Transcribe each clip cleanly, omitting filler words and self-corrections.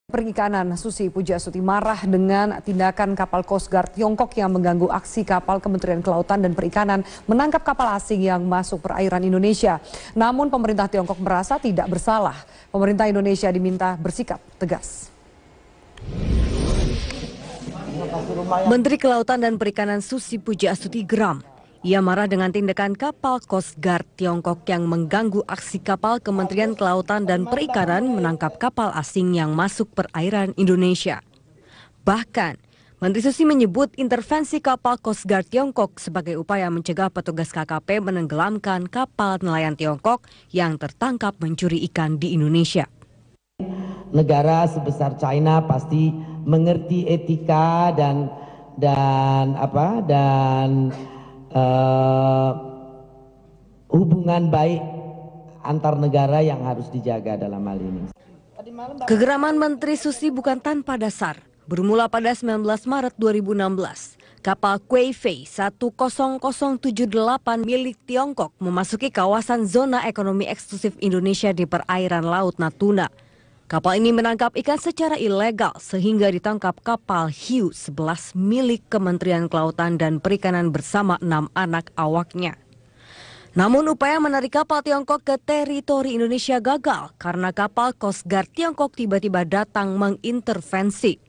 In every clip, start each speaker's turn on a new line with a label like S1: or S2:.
S1: Perikanan Susi Pujiastuti marah dengan tindakan kapal Coast Guard Tiongkok yang mengganggu aksi kapal Kementerian Kelautan dan Perikanan menangkap kapal asing yang masuk perairan Indonesia. Namun pemerintah Tiongkok merasa tidak bersalah. Pemerintah Indonesia diminta bersikap tegas.
S2: Menteri Kelautan dan Perikanan Susi Pujiastuti geram. Ia marah dengan tindakan kapal Coast Guard Tiongkok yang mengganggu aksi kapal Kementerian Kelautan dan Perikanan menangkap kapal asing yang masuk perairan Indonesia. Bahkan, Menteri Susi menyebut intervensi kapal Coast Guard Tiongkok sebagai upaya mencegah petugas KKP menenggelamkan kapal nelayan Tiongkok yang tertangkap mencuri ikan di Indonesia.
S3: Negara sebesar China pasti mengerti etika dan hubungan baik antar negara yang harus dijaga dalam hal ini.
S2: Kegeraman Menteri Susi bukan tanpa dasar. Bermula pada 19 Maret 2016, kapal Kuifei 10078 milik Tiongkok memasuki kawasan zona ekonomi eksklusif Indonesia di perairan Laut Natuna. Kapal ini menangkap ikan secara ilegal sehingga ditangkap kapal hiu 11 milik Kementerian Kelautan dan Perikanan bersama 6 anak awaknya. Namun upaya menarik kapal Tiongkok ke teritori Indonesia gagal karena kapal Coast Guard Tiongkok tiba-tiba datang mengintervensi.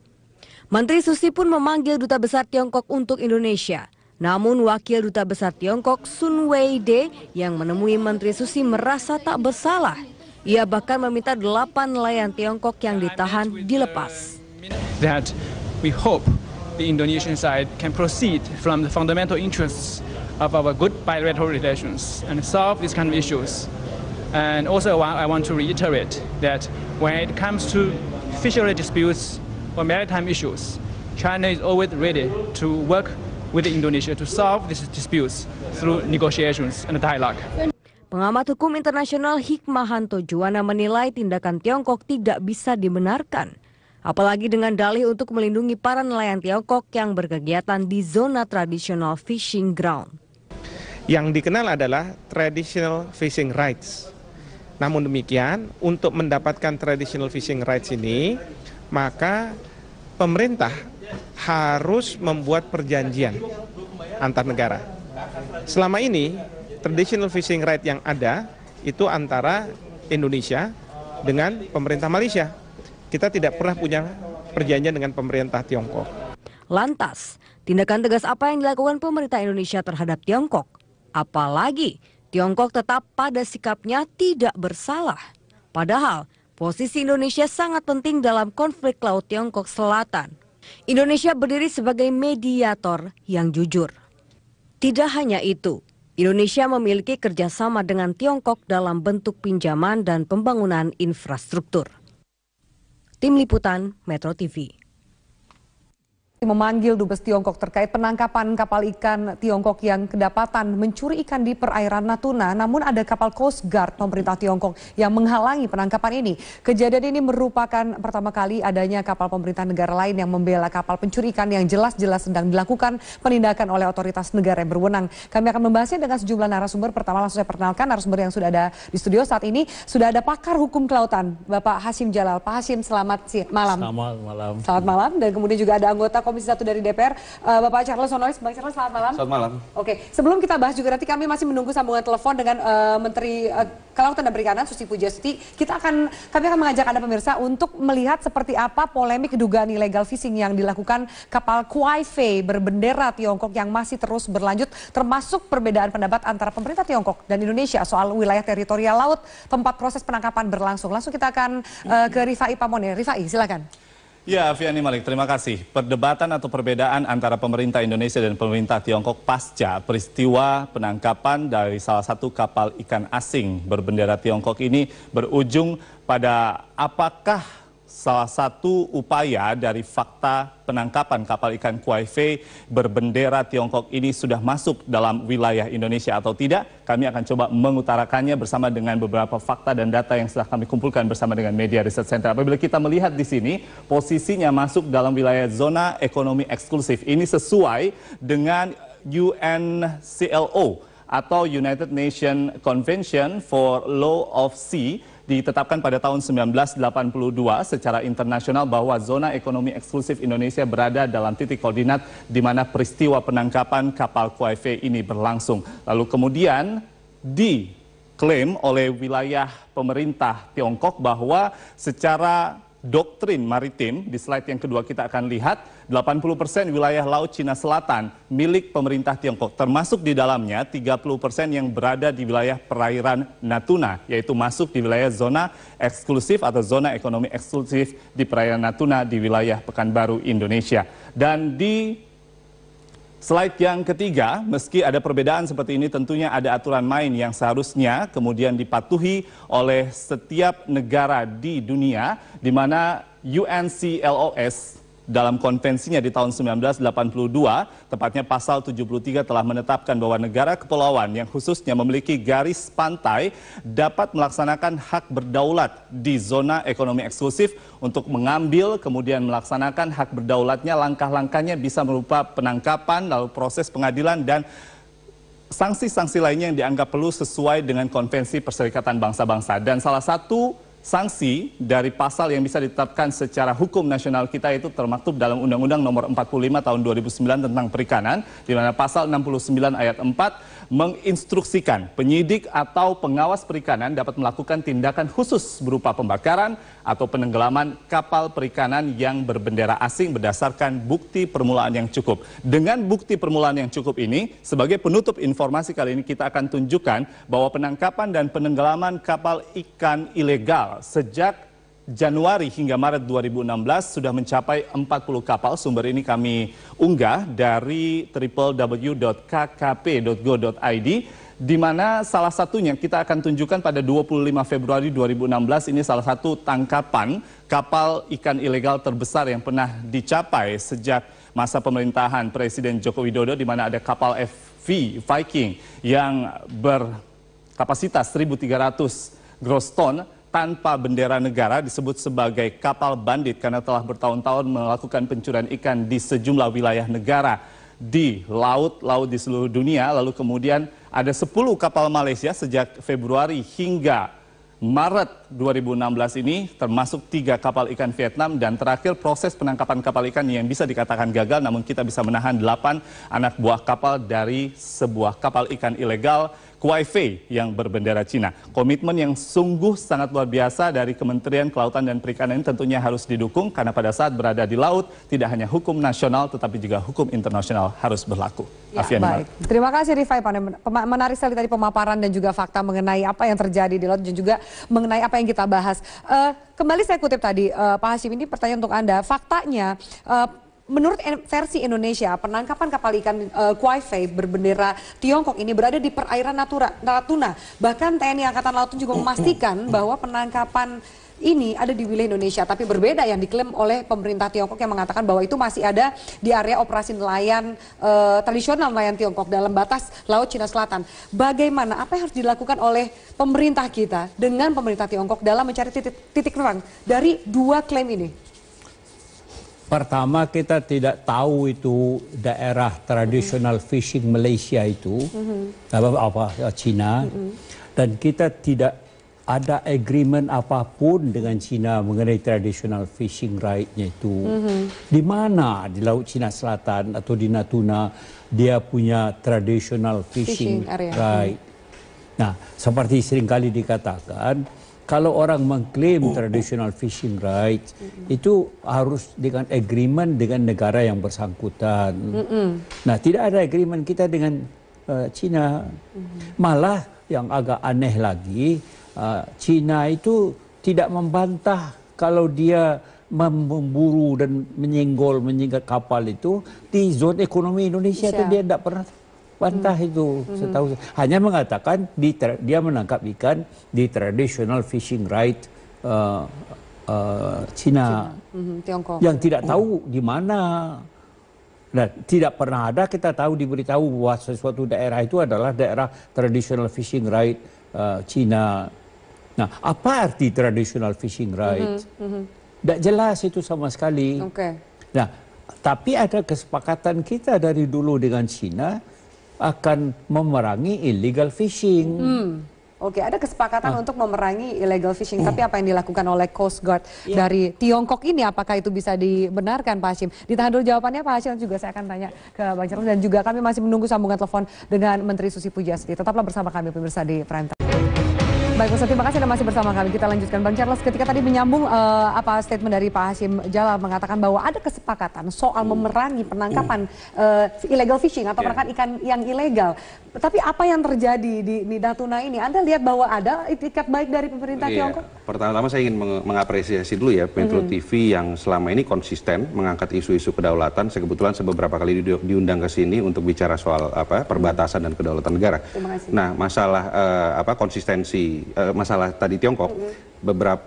S2: Menteri Susi pun memanggil Duta Besar Tiongkok untuk Indonesia. Namun Wakil Duta Besar Tiongkok Sun Weide yang menemui Menteri Susi merasa tak bersalah. Ia bahkan meminta 8 nelayan Tiongkok yang ditahan dilepas.
S4: That we hope the Indonesian side can proceed from the fundamental interests of our good bilateral relations and solve these kind of issues. And also I want to reiterate that when it comes to fishery disputes or maritime issues, China is always ready to work with Indonesia to solve these disputes through negotiations and dialogue.
S2: Pengamat hukum internasional Hikmahanto Juwana menilai tindakan Tiongkok tidak bisa dibenarkan. Apalagi dengan dalih untuk melindungi para nelayan Tiongkok yang berkegiatan di zona tradisional fishing ground.
S5: Yang dikenal adalah traditional fishing rights. Namun demikian, untuk mendapatkan traditional fishing rights ini, maka pemerintah harus membuat perjanjian antar negara. Selama ini, traditional fishing right yang ada itu antara Indonesia dengan pemerintah Malaysia. Kita tidak pernah punya perjanjian dengan pemerintah Tiongkok.
S2: Lantas, tindakan tegas apa yang dilakukan pemerintah Indonesia terhadap Tiongkok? Apalagi Tiongkok tetap pada sikapnya tidak bersalah. Padahal posisi Indonesia sangat penting dalam konflik Laut Tiongkok Selatan. Indonesia berdiri sebagai mediator yang jujur. Tidak hanya itu, Indonesia memiliki kerjasama dengan Tiongkok dalam bentuk pinjaman dan pembangunan infrastruktur. Tim Liputan Metro TV.
S1: Memanggil Dubes Tiongkok terkait penangkapan kapal ikan Tiongkok yang kedapatan mencuri ikan di perairan Natuna. Namun ada kapal Coast Guard pemerintah Tiongkok yang menghalangi penangkapan ini. Kejadian ini merupakan pertama kali adanya kapal pemerintah negara lain yang membela kapal pencuri ikan yang jelas-jelas sedang dilakukan penindakan oleh otoritas negara yang berwenang. Kami akan membahasnya dengan sejumlah narasumber. Pertama langsung saya perkenalkan narasumber yang sudah ada di studio saat ini. Sudah ada pakar hukum kelautan, Bapak Hasyim Jalal. Pak Hasyim, selamat malam.
S6: Selamat malam.
S1: Selamat malam. Dan kemudian juga ada anggota Komisi 1 dari DPR, Bapak Charles Honoris. Bang Charles, selamat malam.
S6: Selamat malam.
S1: Oke, sebelum kita bahas juga nanti kami masih menunggu sambungan telepon dengan Menteri Kelautan dan Perikanan Susi Pujiastuti. Kami akan mengajak Anda pemirsa untuk melihat seperti apa polemik dugaan illegal fishing yang dilakukan kapal Kuifei berbendera Tiongkok yang masih terus berlanjut, termasuk perbedaan pendapat antara pemerintah Tiongkok dan Indonesia soal wilayah teritorial laut tempat proses penangkapan berlangsung. Langsung kita akan ke Rifai Pamone. Rifai, silakan.
S6: Ya, Fiani Malik, terima kasih. Perdebatan atau perbedaan antara pemerintah Indonesia dan pemerintah Tiongkok pasca peristiwa penangkapan dari salah satu kapal ikan asing berbendera Tiongkok ini berujung pada apakah salah satu upaya dari fakta penangkapan kapal ikan Kuifei berbendera Tiongkok ini sudah masuk dalam wilayah Indonesia atau tidak. Kami akan coba mengutarakannya bersama dengan beberapa fakta dan data yang sudah kami kumpulkan bersama dengan Media Research Center. Apabila kita melihat di sini, posisinya masuk dalam wilayah zona ekonomi eksklusif. Ini sesuai dengan UNCLO atau United Nations Convention for Law of Sea ditetapkan pada tahun 1982 secara internasional bahwa zona ekonomi eksklusif Indonesia berada dalam titik koordinat di mana peristiwa penangkapan kapal Kuai ini berlangsung. Lalu kemudian diklaim oleh wilayah pemerintah Tiongkok bahwa secara doktrin maritim, di slide yang kedua kita akan lihat 80% wilayah Laut Cina Selatan milik pemerintah Tiongkok, termasuk di dalamnya 30% yang berada di wilayah perairan Natuna, yaitu masuk di wilayah zona eksklusif atau zona ekonomi eksklusif di perairan Natuna di wilayah Pekanbaru, Indonesia. Dan di slide yang ketiga, meski ada perbedaan seperti ini, tentunya ada aturan main yang seharusnya kemudian dipatuhi oleh setiap negara di dunia, di mana UNCLOS dalam konvensinya di tahun 1982, tepatnya pasal 73 telah menetapkan bahwa negara kepulauan yang khususnya memiliki garis pantai dapat melaksanakan hak berdaulat di zona ekonomi eksklusif untuk mengambil kemudian melaksanakan hak berdaulatnya. Langkah-langkahnya bisa berupa penangkapan, lalu proses pengadilan dan sanksi-sanksi lainnya yang dianggap perlu sesuai dengan Konvensi Perserikatan Bangsa-Bangsa. Dan salah satu sanksi dari pasal yang bisa ditetapkan secara hukum nasional kita itu termaktub dalam Undang-Undang Nomor 45 Tahun 2009 tentang Perikanan, di mana pasal 69 ayat 4 menginstruksikan penyidik atau pengawas perikanan dapat melakukan tindakan khusus berupa pembakaran atau penenggelaman kapal perikanan yang berbendera asing berdasarkan bukti permulaan yang cukup. Dengan bukti permulaan yang cukup ini, sebagai penutup informasi kali ini kita akan tunjukkan bahwa penangkapan dan penenggelaman kapal ikan ilegal sejak Januari hingga Maret 2016 sudah mencapai 40 kapal. Sumber ini kami unggah dari www.kkp.go.id, di mana salah satunya kita akan tunjukkan pada 25 Februari 2016. Ini salah satu tangkapan kapal ikan ilegal terbesar yang pernah dicapai sejak masa pemerintahan Presiden Joko Widodo, di mana ada kapal FV Viking yang berkapasitas 1.300 gross ton tanpa bendera negara, disebut sebagai kapal bandit karena telah bertahun-tahun melakukan pencurian ikan di sejumlah wilayah negara di laut-laut di seluruh dunia. Lalu kemudian ada 10 kapal Malaysia sejak Februari hingga Maret 2016 ini, termasuk 3 kapal ikan Vietnam, dan terakhir proses penangkapan kapal ikan yang bisa dikatakan gagal, namun kita bisa menahan 8 anak buah kapal dari sebuah kapal ikan ilegal Kuai yang berbendera Cina. Komitmen yang sungguh sangat luar biasa dari Kementerian Kelautan dan Perikanan ini tentunya harus didukung, karena pada saat berada di laut tidak hanya hukum nasional tetapi juga hukum internasional harus berlaku.
S1: Ya, baik. Terima kasih Rifai, menarik sekali tadi pemaparan dan juga fakta mengenai apa yang terjadi di laut dan juga mengenai apa yang kita bahas. Kembali saya kutip tadi, Pak Hashim, ini pertanyaan untuk Anda. Faktanya, menurut versi Indonesia, penangkapan kapal ikan Kuai berbendera Tiongkok ini berada di perairan Natuna. Bahkan TNI Angkatan Laut juga memastikan bahwa penangkapan ini ada di wilayah Indonesia, tapi berbeda yang diklaim oleh pemerintah Tiongkok yang mengatakan bahwa itu masih ada di area operasi nelayan tradisional nelayan Tiongkok dalam batas Laut Cina Selatan. Bagaimana, apa yang harus dilakukan oleh pemerintah kita dengan pemerintah Tiongkok dalam mencari titik terang dari dua klaim ini?
S7: Pertama, kita tidak tahu itu daerah tradisional fishing Malaysia itu, Cina, dan kita tidak ada agreement apapun dengan Cina mengenai traditional fishing right-nya itu. Di mana di Laut Cina Selatan atau di Natuna dia punya traditional fishing right. Nah, seperti seringkali dikatakan, kalau orang mengklaim traditional fishing right, itu harus dengan agreement dengan negara yang bersangkutan. Nah, tidak ada agreement kita dengan Cina. Malah yang agak aneh lagi, Cina itu tidak membantah kalau dia memburu dan menyinggat kapal itu di zona ekonomi Indonesia. Itu dia tidak pernah bantah itu. Setahu hanya mengatakan dia menangkap ikan di traditional fishing right Cina.
S1: Tiongkok.
S7: Yang tidak tahu di mana. Nah, tidak pernah ada kita tahu diberitahu bahwa sesuatu daerah itu adalah daerah traditional fishing right Cina. Nah, apa arti traditional fishing right? Tidak jelas itu sama sekali. Nah, tapi ada kesepakatan kita dari dulu dengan Cina akan memerangi illegal fishing.
S1: Oke, ada kesepakatan untuk memerangi illegal fishing, tapi apa yang dilakukan oleh Coast Guard dari Tiongkok ini, apakah itu bisa dibenarkan, Pak Hashim? Ditahan dulu jawabannya, Pak Hashim, juga saya akan tanya ke Bang Charles, dan juga kami masih menunggu sambungan telepon dengan Menteri Susi Pujiastuti. Tetaplah bersama kami pemirsa di Prime Time. Baik, Ustaz, terima kasih Anda masih bersama kami. Kita lanjutkan. Bang Charles, ketika tadi menyambung statement dari Pak Hashim Jalal mengatakan bahwa ada kesepakatan soal memerangi penangkapan illegal fishing atau penangkapan ikan yang ilegal. Tapi apa yang terjadi di Natuna ini? Anda lihat bahwa ada itikat baik dari pemerintah Tiongkok?
S8: Pertama-tama saya ingin mengapresiasi dulu ya Metro TV yang selama ini konsisten mengangkat isu-isu kedaulatan. Saya kebetulan beberapa kali diundang ke sini untuk bicara soal perbatasan dan kedaulatan negara. Nah, masalah konsistensi masalah tadi Tiongkok,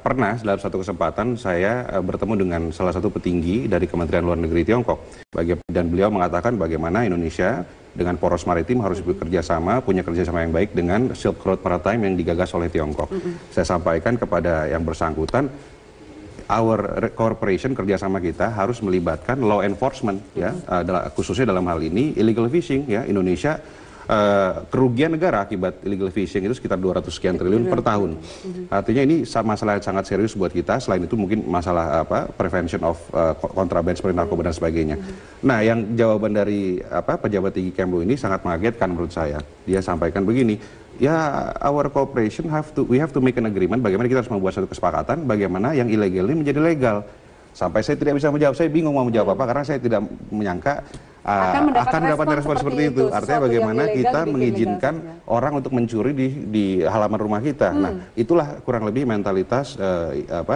S8: pernah dalam satu kesempatan saya bertemu dengan salah satu petinggi dari Kementerian Luar Negeri Tiongkok, dan beliau mengatakan bagaimana Indonesia dengan poros maritim harus bekerja sama, punya kerjasama yang baik dengan Silk Road Maritime yang digagas oleh Tiongkok. Saya sampaikan kepada yang bersangkutan, our cooperation, kerjasama kita harus melibatkan law enforcement, ya, khususnya dalam hal ini illegal fishing, ya. Indonesia kerugian negara akibat illegal fishing itu sekitar 200 sekian triliun per tahun. Artinya ini masalah yang sangat serius buat kita. Selain itu mungkin masalah prevention of contraband seperti narkoba dan sebagainya. Nah, yang jawaban dari pejabat tinggi Kemlu ini sangat mengagetkan menurut saya. Dia sampaikan begini, ya, our cooperation we have to make an agreement, bagaimana kita harus membuat satu kesepakatan bagaimana yang ilegal ini menjadi legal. Sampai saya tidak bisa menjawab, saya bingung mau menjawab apa karena saya tidak menyangka akan mendapatkan respon seperti itu. Artinya bagaimana kita mengizinkan orang untuk mencuri di halaman rumah kita. Nah, itulah kurang lebih mentalitas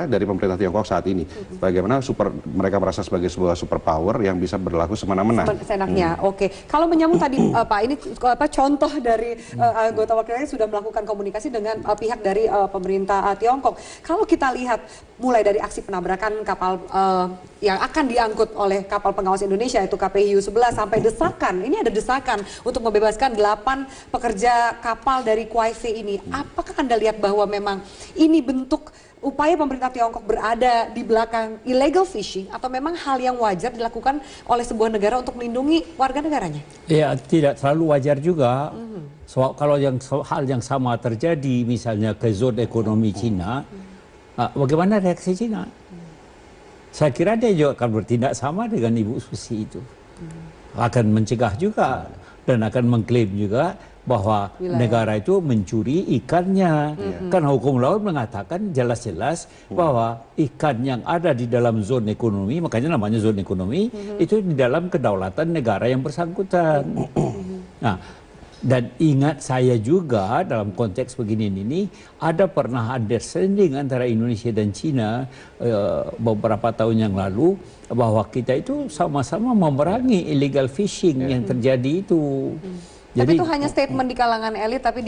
S8: dari pemerintah Tiongkok saat ini. Bagaimana mereka merasa sebagai sebuah superpower yang bisa berlaku semena-mena.
S1: Senaknya. Oke. Kalau menyambung tadi Pak, ini contoh dari anggota wakilnya sudah melakukan komunikasi dengan pihak dari pemerintah Tiongkok. Kalau kita lihat mulai dari aksi penabrakan kapal yang akan diangkut oleh kapal pengawas Indonesia yaitu KPI 11 sampai desakan, ini ada desakan untuk membebaskan 8 pekerja kapal dari Kuaife ini. Apakah Anda lihat bahwa memang ini bentuk upaya pemerintah Tiongkok berada di belakang illegal fishing atau memang hal yang wajar dilakukan oleh sebuah negara untuk melindungi warga negaranya? Ya,
S7: tidak selalu wajar juga. Kalau hal yang sama terjadi misalnya ke zona ekonomi Cina, bagaimana reaksi Cina? Saya kira dia juga akan bertindak sama dengan Ibu Susi itu. Akan mencegah juga dan akan mengklaim juga bahwa negara itu mencuri ikannya. Karena hukum laut mengatakan jelas-jelas bahwa ikan yang ada di dalam zona ekonomi, makanya namanya zona ekonomi, itu di dalam kedaulatan negara yang bersangkutan. Nah, dan ingat saya juga dalam konteks begini ini ada pernah understanding antara Indonesia dan Cina beberapa tahun yang lalu bahwa kita itu sama-sama memerangi illegal fishing yang terjadi itu.
S1: Tapi itu hanya statement di kalangan elit, tapi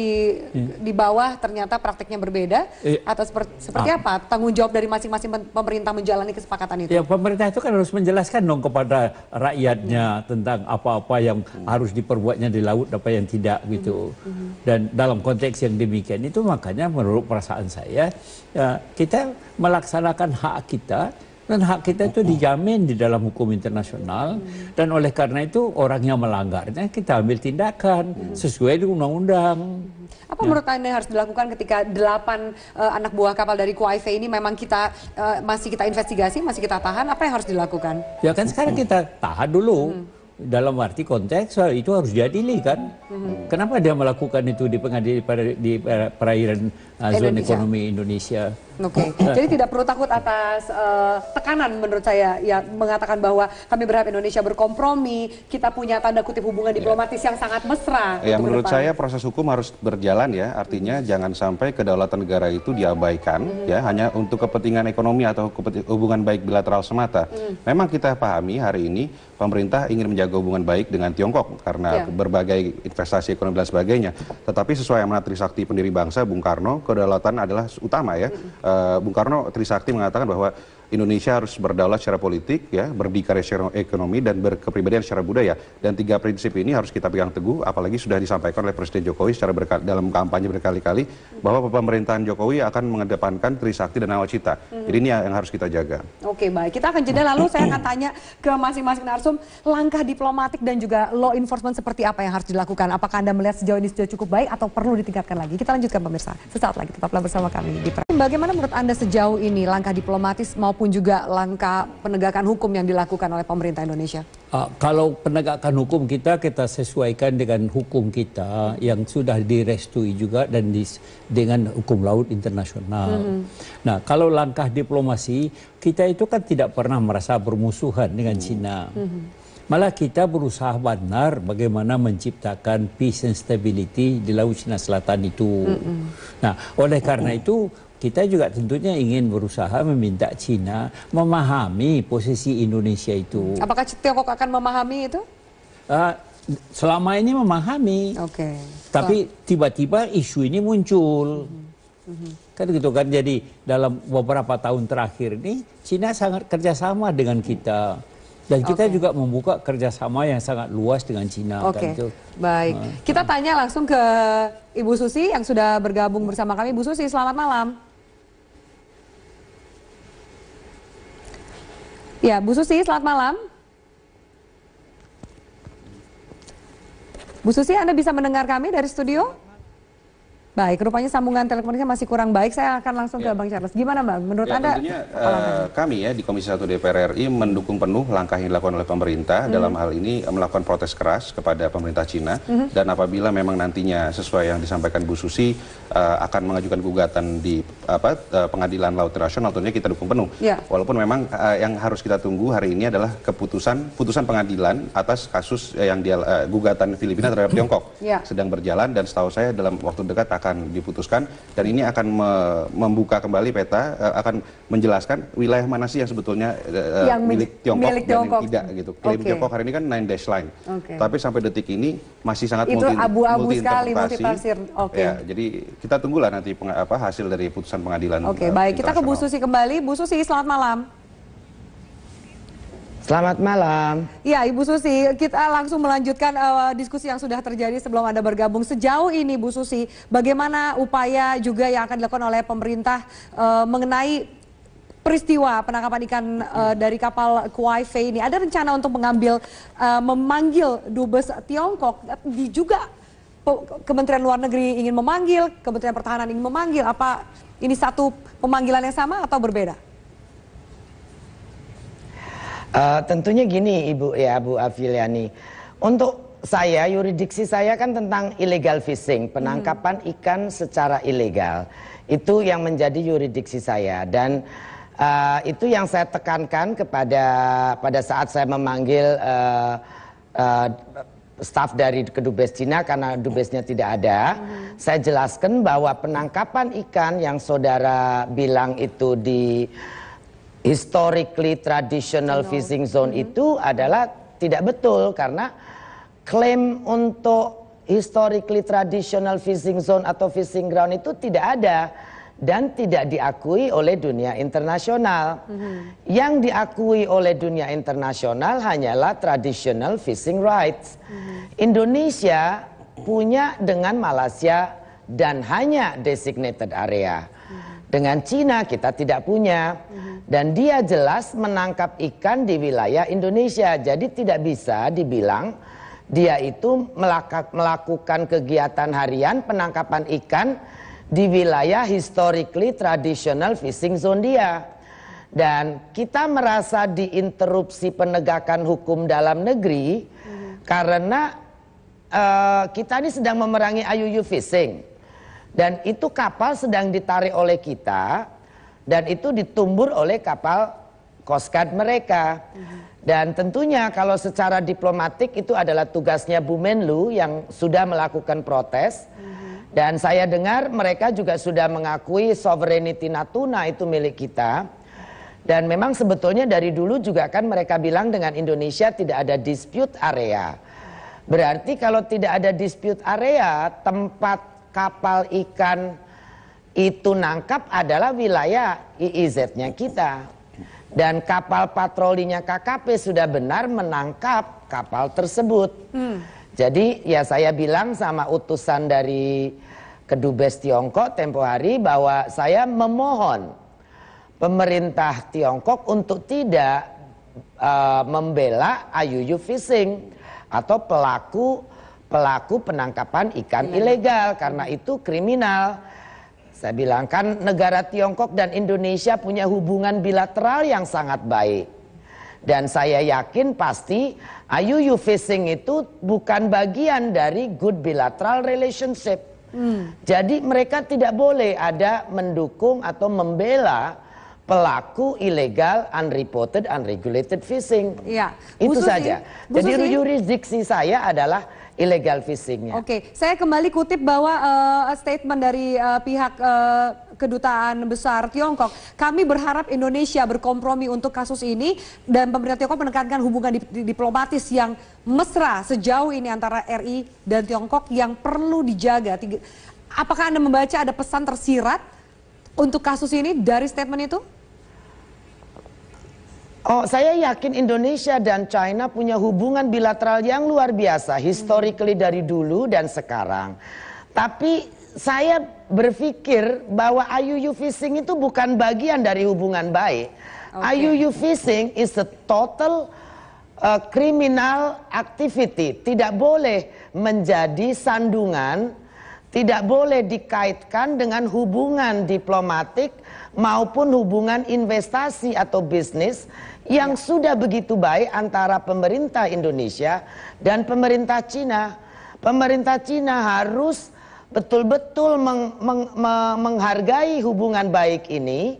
S1: di bawah ternyata praktiknya berbeda, atau seperti apa tanggung jawab dari masing-masing pemerintah menjalani kesepakatan itu? Ya, pemerintah itu kan harus menjelaskan dong kepada rakyatnya tentang apa-apa yang harus diperbuatnya di laut, apa yang tidak gitu. Dan dalam konteks yang demikian itu makanya menurut perasaan saya, ya, kita melaksanakan hak kita. Dan hak kita itu dijamin di dalam hukum internasional, dan oleh karena itu orang yang melanggarnya kita ambil tindakan sesuai dengan undang-undang. Apa menurut Anda yang harus dilakukan ketika 8 anak buah kapal dari Kuaife ini memang masih kita investigasi, masih kita tahan, apa yang harus dilakukan? Ya kan sekarang kita tahan dulu. Dalam arti konteks itu harus diadili kan. Kenapa dia melakukan itu di perairan zona ekonomi Indonesia? Oke, jadi tidak perlu takut atas tekanan menurut saya, ya, mengatakan bahwa kami berharap Indonesia berkompromi, kita punya tanda kutip hubungan diplomatis yang sangat mesra.
S8: Ya, menurut saya proses hukum harus berjalan, ya, artinya jangan sampai kedaulatan negara itu diabaikan, ya, hanya untuk kepentingan ekonomi atau hubungan baik bilateral semata. Memang kita pahami hari ini pemerintah ingin menjaga hubungan baik dengan Tiongkok karena berbagai investasi ekonomi dan sebagainya. Tetapi sesuai amanat Trisakti pendiri bangsa Bung Karno, kedaulatan adalah utama, ya. Bung Karno Trisakti mengatakan bahwa Indonesia harus berdaulat secara politik, ya, berdikari secara ekonomi dan berkepribadian secara budaya. Dan 3 prinsip ini harus kita pegang teguh, apalagi sudah disampaikan oleh Presiden Jokowi dalam kampanye berkali-kali bahwa pemerintahan Jokowi akan mengedepankan Trisakti dan Nawacita. Jadi ini yang harus kita jaga.
S1: Oke, baik. Kita akan jeda, lalu saya akan tanya ke masing-masing narsum, langkah diplomatik dan juga law enforcement seperti apa yang harus dilakukan? Apakah Anda melihat sejauh ini sudah cukup baik atau perlu ditingkatkan lagi? Kita lanjutkan pemirsa. Sesaat lagi tetaplah bersama kami di Bagaimana menurut Anda sejauh ini langkah diplomatis maupun juga langkah penegakan hukum yang dilakukan oleh pemerintah Indonesia?
S7: Kalau penegakan hukum kita sesuaikan dengan hukum kita yang sudah direstui juga dan dengan hukum laut internasional. Nah, kalau langkah diplomasi, kita itu kan tidak pernah merasa bermusuhan dengan Cina. Malah kita berusaha benar bagaimana menciptakan peace and stability di Laut Cina Selatan itu. Nah, oleh karena itu kita juga tentunya ingin berusaha meminta Cina memahami posisi Indonesia itu.
S1: Apakah Tiongkok akan memahami itu?
S7: Selama ini memahami.
S1: Oke.
S7: Tapi tiba-tiba isu ini muncul. Kan gitu kan. Jadi dalam beberapa tahun terakhir ini Cina sangat kerjasama dengan kita. Dan kita juga membuka kerjasama yang sangat luas dengan Cina.
S1: Oke, baik. Kita tanya langsung ke Ibu Susi yang sudah bergabung bersama kami. Bu Susi, selamat malam. Ya, Bu Susi, selamat malam. Bu Susi, Anda bisa mendengar kami dari studio? Baik, rupanya sambungan teleponnya masih kurang baik. Saya akan langsung ke Bang Charles. Gimana Bang, menurut Anda?
S8: Tentunya kami ya di Komisi 1 DPR RI mendukung penuh langkah yang dilakukan oleh pemerintah dalam hal ini melakukan protes keras kepada pemerintah Cina. Dan apabila memang nantinya sesuai yang disampaikan Bu Susi akan mengajukan gugatan di Pengadilan Laut Internasional, tentunya kita dukung penuh. Walaupun memang yang harus kita tunggu hari ini adalah putusan pengadilan atas kasus yang gugatan Filipina terhadap Tiongkok sedang berjalan, dan setahu saya dalam waktu dekat akan diputuskan, dan ini akan membuka kembali peta, akan menjelaskan wilayah mana sih yang sebetulnya milik Tiongkok dan yang tidak gitu. Klaim Tiongkok hari ini kan 9 dash line, tapi sampai detik ini masih sangat
S1: abu-abu sekali, multitafsir.
S8: Ya, jadi kita tunggulah nanti hasil dari putusan pengadilan.
S1: Oke, baik, kita ke Bu Susi kembali. Bu Susi, selamat malam.
S3: Selamat malam.
S1: Ya, Ibu Susi, kita langsung melanjutkan diskusi yang sudah terjadi sebelum Anda bergabung. Sejauh ini, Bu Susi, bagaimana upaya juga yang akan dilakukan oleh pemerintah mengenai peristiwa penangkapan ikan dari kapal Kwai Fei ini? Ada rencana untuk memanggil Dubes Tiongkok, juga Kementerian Luar Negeri ingin memanggil, Kementerian Pertahanan ingin memanggil. Apa ini satu pemanggilan yang sama atau berbeda?
S3: Tentunya gini Bu Afiliani, untuk saya yurisdiksi saya kan tentang illegal fishing, penangkapan ikan secara ilegal, itu yang menjadi yurisdiksi saya, dan itu yang saya tekankan pada saat saya memanggil staf dari Kedubes Cina karena Dubesnya tidak ada. Saya jelaskan bahwa penangkapan ikan yang saudara bilang itu di historically traditional fishing zone itu adalah tidak betul, karena klaim untuk historically traditional fishing zone atau fishing ground itu tidak ada dan tidak diakui oleh dunia internasional. Yang diakui oleh dunia internasional hanyalah traditional fishing rights. Indonesia punya dengan Malaysia dan hanya designated area. Dengan Cina kita tidak punya, dan dia jelas menangkap ikan di wilayah Indonesia. Jadi tidak bisa dibilang dia itu melakukan kegiatan harian penangkapan ikan di wilayah historically traditional fishing zone dia. Dan kita merasa diinterupsi penegakan hukum dalam negeri karena kita ini sedang memerangi IUU fishing. Dan itu kapal sedang ditarik oleh kita, dan itu ditumbur oleh kapal Coast Guard mereka. Dan tentunya kalau secara diplomatik itu adalah tugasnya Bu Menlu yang sudah melakukan protes. Dan saya dengar mereka juga sudah mengakui sovereignty Natuna itu milik kita. Dan memang sebetulnya dari dulu juga kan mereka bilang dengan Indonesia tidak ada dispute area. Berarti kalau tidak ada dispute area, tempat kapal ikan itu nangkap adalah wilayah EEZ-nya kita. Dan kapal patrolinya KKP sudah benar menangkap kapal tersebut. Jadi ya saya bilang sama utusan dari Kedubes Tiongkok tempo hari bahwa saya memohon pemerintah Tiongkok untuk tidak membela IUU fishing atau pelaku penangkapan ikan ilegal, karena itu kriminal. Saya bilang kan negara Tiongkok dan Indonesia punya hubungan bilateral yang sangat baik. Dan saya yakin pasti IUU fishing itu bukan bagian dari good bilateral relationship. Jadi mereka tidak boleh ada mendukung atau membela pelaku ilegal, unreported, unregulated fishing.
S1: Ya,
S3: itu
S1: Susi,
S3: saja. Jadi yurisdiksi saya adalah illegal fishingnya.
S1: Oke, saya kembali kutip bahwa statement dari pihak Kedutaan Besar Tiongkok. Kami berharap Indonesia berkompromi untuk kasus ini dan pemerintah Tiongkok menekankan hubungan diplomatis yang mesra sejauh ini antara RI dan Tiongkok yang perlu dijaga. Apakah Anda membaca ada pesan tersirat untuk kasus ini dari statement itu?
S3: Oh, saya yakin Indonesia dan China punya hubungan bilateral yang luar biasa, historically dari dulu dan sekarang. Tapi saya berpikir bahwa IUU fishing itu bukan bagian dari hubungan baik. IUU fishing is a total criminal activity, tidak boleh menjadi sandungan, tidak boleh dikaitkan dengan hubungan diplomatik maupun hubungan investasi atau bisnis yang sudah begitu baik antara pemerintah Indonesia dan pemerintah Cina. Pemerintah Cina harus betul-betul menghargai hubungan baik ini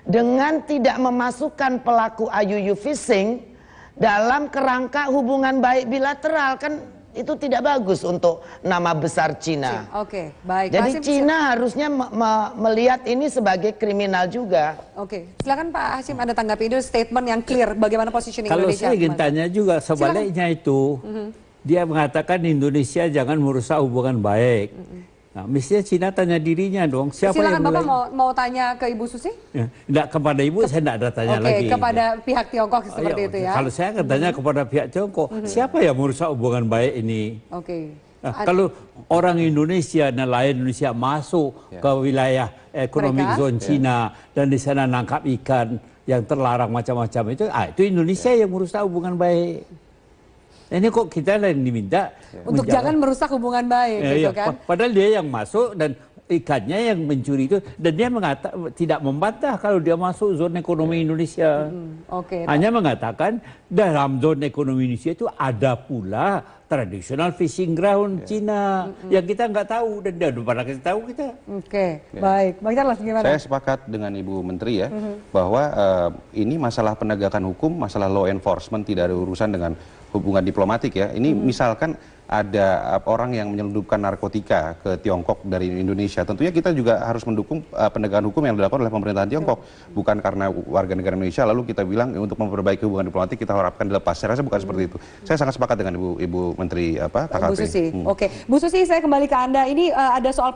S3: dengan tidak memasukkan pelaku IUU fishing dalam kerangka hubungan baik bilateral. Kan itu tidak bagus untuk nama besar Cina.
S1: Oke, baik.
S3: Jadi Cina harusnya melihat ini sebagai kriminal juga.
S1: Oke, silakan Pak Hasyim, Anda tanggapi itu statement yang clear bagaimana positioning
S7: Kalau
S1: Indonesia.
S7: saya ingin tanya juga sebaliknya itu, dia mengatakan Indonesia jangan merusak hubungan baik. Nah, mestinya Cina tanya dirinya dong, siapa
S1: silakan
S7: yang
S1: Bapak mau tanya ke Ibu Susi?
S7: Ya, enggak, kepada Ibu saya enggak ada tanya lagi.
S1: Oke, kepada pihak Tiongkok seperti itu ya.
S7: Kalau saya akan tanya kepada pihak Tiongkok, siapa yang merusak hubungan baik ini?
S1: Oke.
S7: Nah, kalau orang Indonesia, nelayan Indonesia masuk ke wilayah economic zone Cina dan di sana nangkap ikan yang terlarang macam-macam itu Indonesia yang merusak hubungan baik. Ini kok kita yang diminta
S1: untuk jangan merusak hubungan baik, gitu kan?
S7: Padahal dia yang masuk dan ikannya yang mencuri itu, dan dia tidak membantah kalau dia masuk zona ekonomi Indonesia. Hanya mengatakan dalam zona ekonomi Indonesia itu ada pula traditional fishing ground Cina yang kita nggak tahu dan dia udah pernah kita tahu kita.
S1: Baik. Bang Charles gimana?
S8: Saya sepakat dengan Ibu Menteri ya bahwa ini masalah penegakan hukum, masalah law enforcement, tidak ada urusan dengan hubungan diplomatik ya. Ini misalkan ada orang yang menyelundupkan narkotika ke Tiongkok dari Indonesia, tentunya kita juga harus mendukung penegakan hukum yang dilakukan oleh pemerintahan Tiongkok. Bukan karena warga negara Indonesia lalu kita bilang untuk memperbaiki hubungan diplomatik kita harapkan dilepas. Saya rasa bukan seperti itu. Saya sangat sepakat dengan Ibu Menteri KKP.
S1: Bu Susi. Oke, Bu Susi, saya kembali ke Anda. Ini ada soal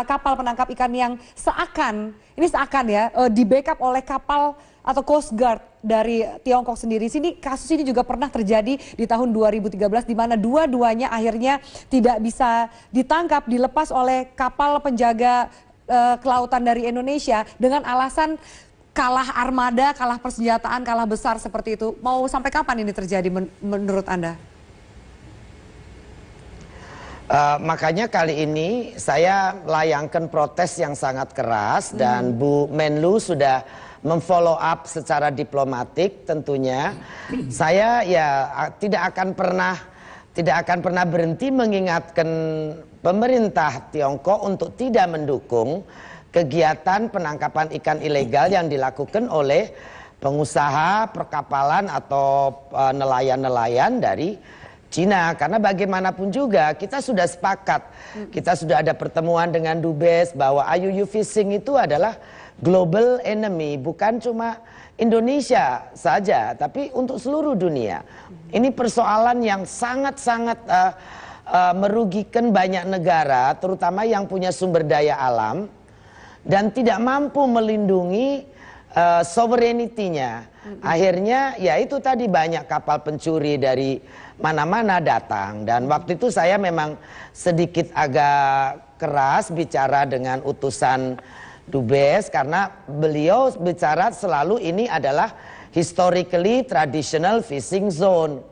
S1: kapal penangkap ikan yang seakan ya di backup oleh kapal atau Coast Guard dari Tiongkok sendiri. Kasus ini juga pernah terjadi di tahun 2013 di mana dua-duanya akhirnya tidak bisa ditangkap, dilepas oleh kapal penjaga kelautan dari Indonesia dengan alasan kalah armada, kalah persenjataan, kalah besar seperti itu. Mau sampai kapan ini terjadi menurut Anda?
S3: Makanya kali ini saya layangkan protes yang sangat keras dan Bu Menlu sudah memfollow up secara diplomatik tentunya. Saya ya tidak akan pernah berhenti mengingatkan pemerintah Tiongkok untuk tidak mendukung kegiatan penangkapan ikan ilegal yang dilakukan oleh pengusaha perkapalan atau nelayan-nelayan dari Cina. Karena bagaimanapun juga kita sudah sepakat, kita sudah ada pertemuan dengan Dubes bahwa IUU fishing itu adalah global enemy, bukan cuma Indonesia saja, tapi untuk seluruh dunia. Ini persoalan yang sangat-sangat merugikan banyak negara, terutama yang punya sumber daya alam dan tidak mampu melindungi sovereignty-nya. Akhirnya ya itu tadi banyak kapal pencuri dari mana-mana datang. Dan waktu itu saya memang sedikit agak keras bicara dengan utusan Dubes karena beliau bicara selalu ini adalah historically traditional fishing zone.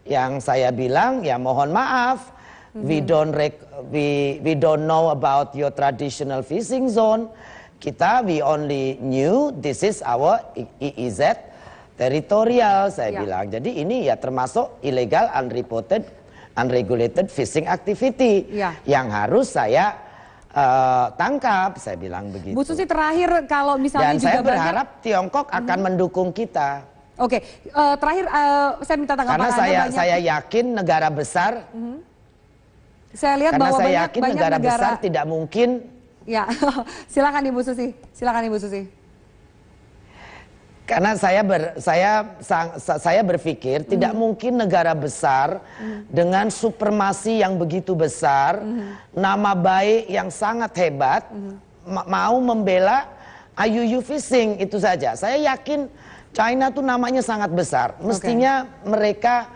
S3: Yang saya bilang ya mohon maaf, we don't know about your traditional fishing zone. We only knew this is our EEZ territorial, saya bilang. Jadi ini ya termasuk illegal, unregulated fishing activity yang harus saya tangkap, saya bilang begitu.
S1: Bu Susi, terakhir kalau misalnya
S3: dan
S1: juga
S3: saya berharap Tiongkok akan mendukung kita.
S1: Oke, terakhir saya minta tanggapan
S3: karena saya yakin negara besar.
S1: Saya lihat
S3: karena
S1: bahwa
S3: saya yakin negara besar tidak mungkin.
S1: Ya, silakan Ibu Susi. Silakan Ibu Susi.
S3: Karena saya berpikir tidak mungkin negara besar dengan supremasi yang begitu besar, nama baik yang sangat hebat, mau membela IUU fishing itu saja. Saya yakin China tuh namanya sangat besar. Mestinya mereka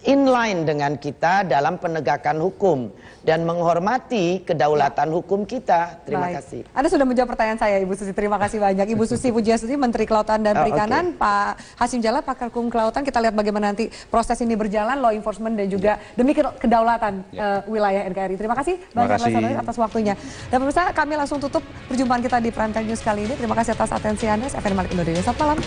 S3: inline dengan kita dalam penegakan hukum dan menghormati kedaulatan hukum kita. Terima kasih.
S1: Anda sudah menjawab pertanyaan saya, Ibu Susi. Terima kasih banyak. Ibu Susi Pujiastuti, Menteri Kelautan dan Perikanan, Pak Hasyim Jalal, pakar hukum kelautan. Kita lihat bagaimana nanti proses ini berjalan, law enforcement dan juga demi kedaulatan wilayah NKRI. Terima kasih banyak Mas Nurdin atas waktunya. Dan pemirsa, kami langsung tutup perjumpaan kita di Prime Time News kali ini. Terima kasih atas atensi Anda. Saya Feni Malik undur diri. Selamat malam.